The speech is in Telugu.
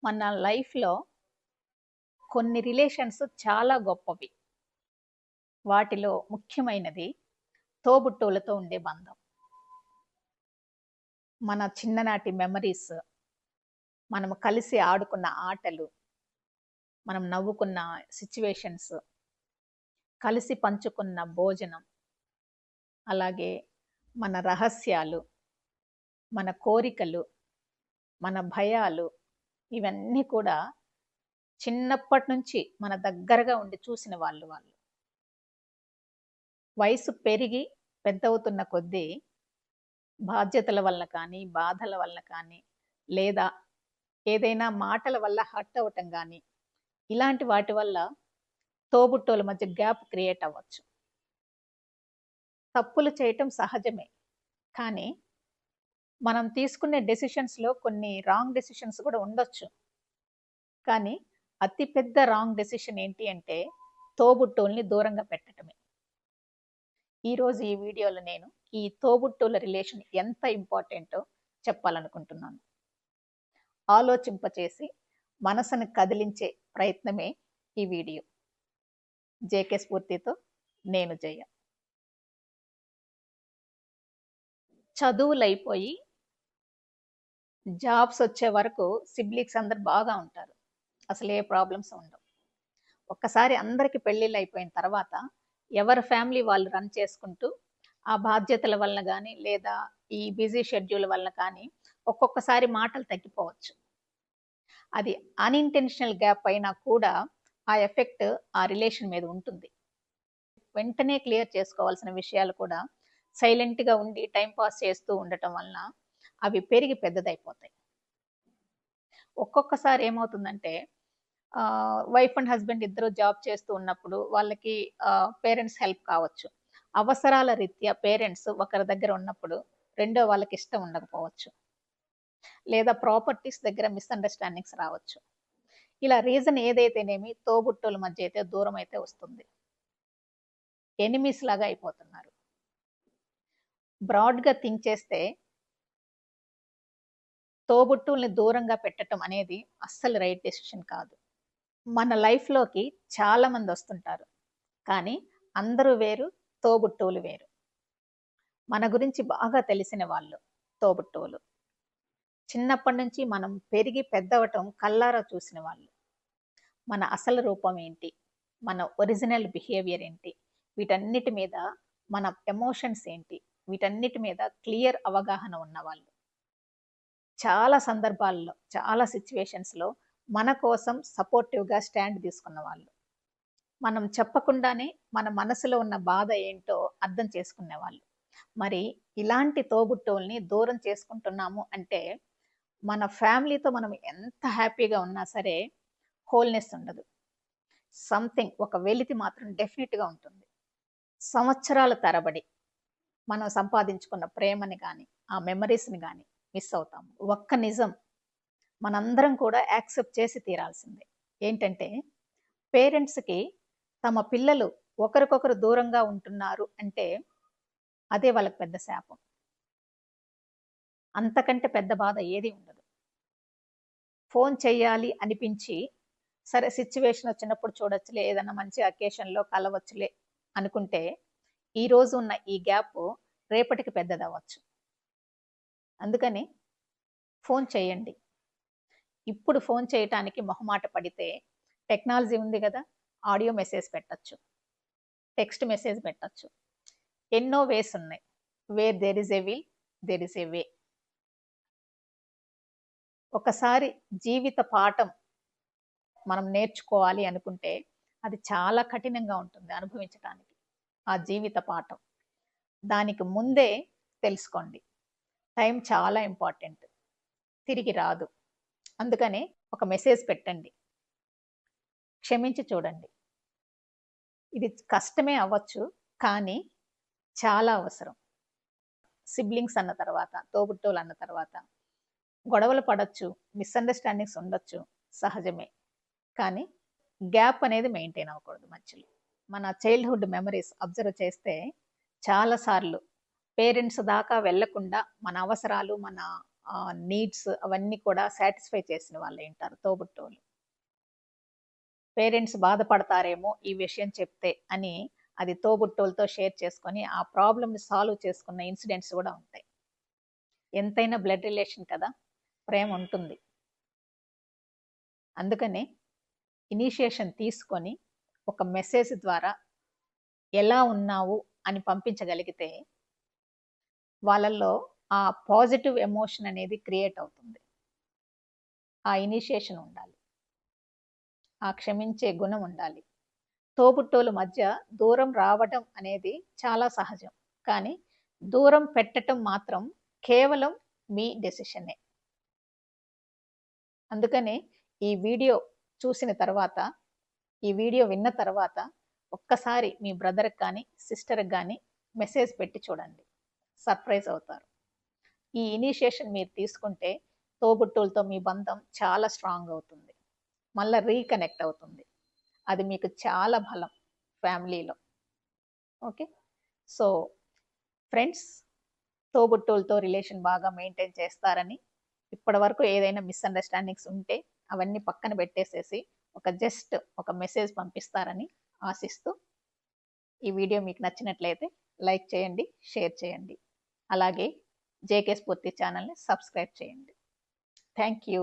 మన లైఫ్‌లో కొన్ని రిలేషన్స్ చాలా గొప్పవి. వాటిలో ముఖ్యమైనది తోబుట్టువులతో ఉండే బంధం. మన చిన్ననాటి మెమరీస్, మనము కలిసి ఆడుకున్న ఆటలు, మనం నవ్వుకున్న సిట్యుయేషన్స్, కలిసి పంచుకున్న భోజనం, అలాగే మన రహస్యాలు, మన కోరికలు, మన భయాలు ఇవన్నీ కూడా చిన్నప్పటి నుంచి మన దగ్గరగా ఉండి చూసిన వాళ్ళు. వయసు పెరిగి పెద్దవుతున్న కొద్దీ బాధ్యతల వల్ల కానీ, బాధల వల్ల కానీ, లేదా ఏదైనా మాటల వల్ల హర్ట్ అవ్వటం గానీ, ఇలాంటి వాటి వల్ల తోబుట్టువుల మధ్య గ్యాప్ క్రియేట్ అవ్వచ్చు. తప్పులు చేయటం సహజమే. కానీ, మనం తీసుకునే డెసిషన్స్‌లో కొన్ని రాంగ్ డెసిషన్స్ కూడా ఉండొచ్చు. కానీ, అతి పెద్ద రాంగ్ డెసిషన్ ఏంటి అంటే, తోబుట్టువుల్ని దూరంగా పెట్టటమే. ఈరోజు ఈ వీడియోలో నేను ఈ తోబుట్టువుల రిలేషన్ ఎంత ఇంపార్టెంటో చెప్పాలనుకుంటున్నాను. ఆలోచింపచేసి మనసును కదిలించే ప్రయత్నమే ఈ వీడియో. జేకే స్ఫూర్తితో నేను జయ. చదువులైపోయి జాబ్స్ వచ్చే వరకు సిబ్లింగ్స్ అందరు బాగా ఉంటారు. అసలు ఏ ప్రాబ్లమ్స్ ఉండవు. ఒక్కసారి అందరికి పెళ్ళిళ్ళు అయిపోయిన తర్వాత ఎవరి ఫ్యామిలీ వాళ్ళు రన్ చేసుకుంటూ ఆ బాధ్యతల వలన కానీ లేదా ఈ బిజీ షెడ్యూల్ వలన కానీ ఒక్కొక్కసారి మాటలు తగ్గిపోవచ్చు. అది అన్ఇంటెన్షనల్ గ్యాప్ అయినా కూడా ఆ ఎఫెక్ట్ ఆ రిలేషన్ మీద ఉంటుంది. వెంటనే క్లియర్ చేసుకోవాల్సిన విషయాలు కూడా సైలెంట్గా ఉండి టైం పాస్ చేస్తూ ఉండటం వలన అవి పెరిగి పెద్దదైపోతాయి. ఒక్కొక్కసారి ఏమవుతుందంటే వైఫ్ అండ్ హస్బెండ్ ఇద్దరు జాబ్ చేస్తూ ఉన్నప్పుడు వాళ్ళకి పేరెంట్స్ హెల్ప్ కావచ్చు. అవసరాల రీత్యా పేరెంట్స్ ఒకరి దగ్గర ఉన్నప్పుడు రెండో వాళ్ళకి ఇష్టం ఉండకపోవచ్చు. లేదా ప్రాపర్టీస్ దగ్గర మిస్అండర్స్టాండింగ్స్ రావచ్చు. ఇలా రీజన్ ఏదైతేనేమి తోబుట్టువుల మధ్య అయితే దూరం అయితే వస్తుంది. ఎనిమీస్ లాగా అయిపోతున్నారు. బ్రాడ్‌గా థింక్ చేస్తే తోబుట్టువుల్ని దూరంగా పెట్టటం అనేది అస్సలు రైట్ డెసిషన్ కాదు. మన లైఫ్‌లోకి చాలా మంది వస్తుంటారు. కానీ అందరూ వేరు, తోబుట్టువులు వేరు. మన గురించి బాగా తెలిసిన వాళ్ళు తోబుట్టువులు. చిన్నప్పటి నుంచి మనం పెరిగి పెద్దవటం కళ్ళారా చూసిన వాళ్ళు. మన అసలు రూపం ఏంటి? మన ఒరిజినల్ బిహేవియర్ ఏంటి? వీటన్నిటి మీద మన ఎమోషన్స్ ఏంటి? వీటన్నిటి మీద క్లియర్ అవగాహన ఉన్నవాళ్ళు. చాలా సందర్భాల్లో, చాలా సిట్యుయేషన్స్‌లో మన కోసం సపోర్టివ్‌గా స్టాండ్ తీసుకున్న వాళ్ళు. మనం చెప్పకుండానే మన మనసులో ఉన్న బాధ ఏంటో అర్థం చేసుకునేవాళ్ళు. మరి ఇలాంటి తోబుట్టువుల్ని దూరం చేసుకుంటున్నాము అంటే, మన ఫ్యామిలీతో మనం ఎంత హ్యాపీగా ఉన్నా సరే హోల్‌నెస్ ఉండదు. సంథింగ్ ఒక వెలితి మాత్రం డెఫినిట్‌గా ఉంటుంది. సంవత్సరాల తరబడి మనం సంపాదించుకున్న ప్రేమని గాని, ఆ మెమరీస్‌ని గాని మిస్ అవుతాము. ఒక్క నిజం మనందరం కూడా యాక్సెప్ట్ చేసి తీరాల్సిందే. ఏంటంటే పేరెంట్స్‌కి తమ పిల్లలు ఒకరికొకరు దూరంగా ఉంటున్నారు అంటే అదే వాళ్ళకి పెద్ద శాపం. అంతకంటే పెద్ద బాధ ఏది ఉండదు. ఫోన్ చేయాలి అనిపించి, సరే సిట్యుయేషన్ వచ్చినప్పుడు చూడొచ్చులే, ఏదన్నా మంచి అకేషన్‌లో కలవచ్చులే అనుకుంటే, ఈరోజు ఉన్న ఈ గ్యాప్ రేపటికి పెద్దదవ్వచ్చు. అందుకని ఫోన్ చేయండి. ఇప్పుడు ఫోన్ చేయటానికి మొహమాట పడితే టెక్నాలజీ ఉంది గదా! ఆడియో మెసేజ్ పెట్టొచ్చు. టెక్స్ట్ మెసేజ్ పెట్టొచ్చు. ఎన్నో వేస్ ఉన్నాయి. Where there is a will, there is a way. ఒకసారి జీవిత పాఠం మనం నేర్చుకోవాలి అనుకుంటే అది చాలా కఠినంగా ఉంటుంది అనుభవించటానికి. ఆ జీవిత పాఠం. దానికి ముందే తెలుసుకోండి. టైం చాలా ఇంపార్టెంట్. తిరిగి రాదు. అందుకని ఒక మెసేజ్ పెట్టండి. క్షమించి చూడండి. ఇది కష్టమే అవ్వచ్చు. కానీ చాలా అవసరం. సిబ్లింగ్స్ అన్న తర్వాత, తోబుట్టువులు అన్న తర్వాత గొడవలు పడొచ్చు, మిస్‌అండర్‌స్టాండింగ్స్ ఉండొచ్చు. సహజమే. కానీ గ్యాప్ అనేది మెయింటైన్ అవ్వకూడదు మధ్యలో. మన చైల్డ్‌హుడ్ మెమరీస్ అబ్జర్వ్ చేస్తే చాలా సార్లు పేరెంట్స్ దాకా వెళ్ళకుండా మన అవసరాలు, మన నీడ్స్ అవన్నీ కూడా సాటిస్ఫై చేసిన వాళ్ళే ఉంటారు తోబుట్టువులు. పేరెంట్స్ బాధపడతారేమో ఈ విషయం చెప్తే అని అది తోబుట్టువులతో షేర్ చేసుకొని ఆ ప్రాబ్లమ్‌ని సాల్వ్ చేసుకున్న ఇన్సిడెంట్స్ కూడా ఉంటాయి. ఎంతైనా బ్లడ్ రిలేషన్ కదా! ప్రేమ ఉంటుంది. అందుకనే ఇనిషియేషన్ తీసుకొని ఒక మెసేజ్ ద్వారా ఎలా ఉన్నావు అని పంపించగలిగితే వాళ్ళల్లో ఆ పాజిటివ్ ఎమోషన్ అనేది క్రియేట్ అవుతుంది. ఆ ఇనిషియేషన్ ఉండాలి. ఆ క్షమించే గుణం ఉండాలి. తోబుట్టువుల మధ్య దూరం రావడం అనేది చాలా సహజం. కానీ దూరం పెట్టటం మాత్రం కేవలం మీ డెసిషనే. అందుకనే ఈ వీడియో చూసిన తర్వాత, ఈ వీడియో విన్న తర్వాత ఒక్కసారి మీ బ్రదర్‌కి కానీ, సిస్టర్‌కి గానీ మెసేజ్ పెట్టి చూడండి. సర్ప్రైజ్ అవుతారు. ఈ ఇనిషియేషన్ మీరు తీసుకుంటే తోబుట్టువులతో మీ బంధం చాలా స్ట్రాంగ్ అవుతుంది. మళ్ళా రీకనెక్ట్ అవుతుంది. అది మీకు చాలా బలం ఫ్యామిలీలో. ఓకే. సో ఫ్రెండ్స్, తోబుట్టువులతో రిలేషన్ బాగా మెయింటైన్ చేస్తారని, ఇప్పటివరకు ఏదైనా మిస్‌అండర్‌స్టాండింగ్స్ ఉంటే అవన్నీ పక్కన పెట్టేసేసి జస్ట్ ఒక మెసేజ్ పంపిస్తారని ఆశిస్తూ, ఈ వీడియో మీకు నచ్చినట్లయితే లైక్ చేయండి, షేర్ చేయండి. అలాగే జేకే స్ఫూర్తి ఛానల్‌ని సబ్స్క్రైబ్ చేయండి. Thank you.